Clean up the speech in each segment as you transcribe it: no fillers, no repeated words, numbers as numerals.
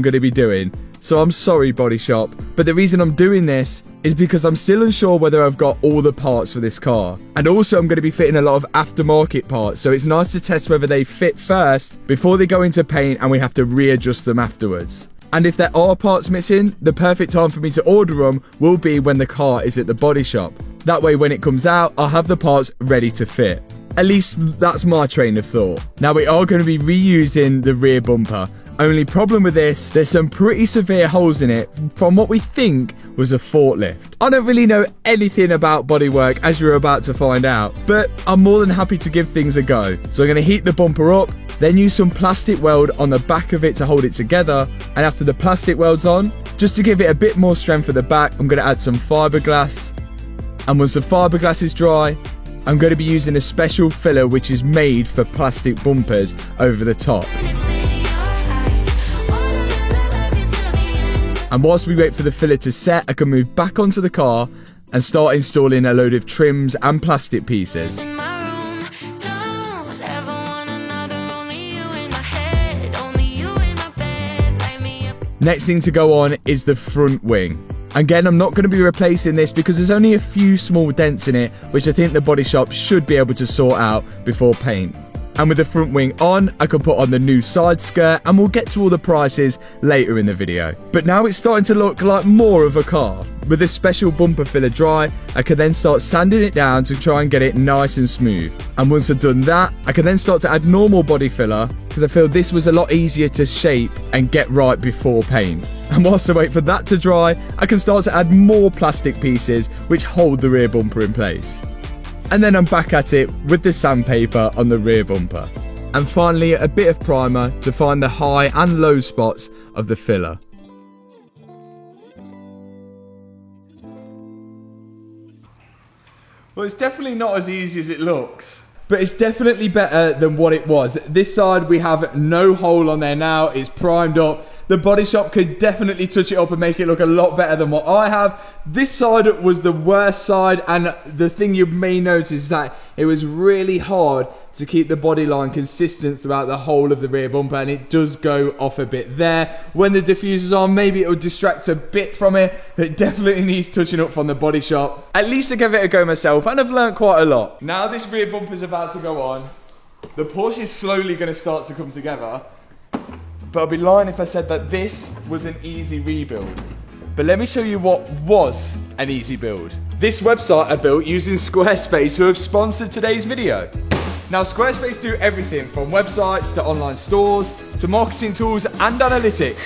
I'm going to be doing. So I'm sorry, body shop, but the reason I'm doing this is because I'm still unsure whether I've got all the parts for this car. And also I'm going to be fitting a lot of aftermarket parts, so it's nice to test whether they fit first before they go into paint and we have to readjust them afterwards. And if there are parts missing, the perfect time for me to order them will be when the car is at the body shop. That way when it comes out, I'll have the parts ready to fit. At least that's my train of thought. Now we are going to be reusing the rear bumper. Only problem with this, there's some pretty severe holes in it from what we think was a forklift. I don't really know anything about bodywork, as you're about to find out, but I'm more than happy to give things a go. So I'm going to heat the bumper up, then use some plastic weld on the back of it to hold it together, and after the plastic weld's on, just to give it a bit more strength at the back, I'm going to add some fiberglass. And once the fiberglass is dry, I'm going to be using a special filler which is made for plastic bumpers over the top. And whilst we wait for the filler to set, I can move back onto the car and start installing a load of trims and plastic pieces. Next thing to go on is the front wing. Again, I'm not going to be replacing this because there's only a few small dents in it, which I think the body shop should be able to sort out before paint. And with the front wing on, I can put on the new side skirt, and we'll get to all the prices later in the video. But now it's starting to look like more of a car. With this special bumper filler dry, I can then start sanding it down to try and get it nice and smooth. And once I've done that, I can then start to add normal body filler, because I feel this was a lot easier to shape and get right before paint. And whilst I wait for that to dry, I can start to add more plastic pieces which hold the rear bumper in place. And then I'm back at it with the sandpaper on the rear bumper. And finally, a bit of primer to find the high and low spots of the filler. Well, it's definitely not as easy as it looks, but it's definitely better than what it was. This side we have no hole on there now, it's primed up. The body shop could definitely touch it up and make it look a lot better than what I have. This side was the worst side, and the thing you may notice is that it was really hard to keep the body line consistent throughout the whole of the rear bumper, and it does go off a bit there. When the diffuser's on, maybe it will distract a bit from it, but it definitely needs touching up from the body shop. At least I gave it a go myself, and I've learned quite a lot. Now this rear bumper's about to go on. The Porsche is slowly going to start to come together. But I'd be lying if I said that this was an easy rebuild. But let me show you what was an easy build. This website I built using Squarespace, who have sponsored today's video. Now Squarespace do everything from websites to online stores to marketing tools and analytics.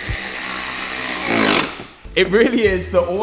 It really is the all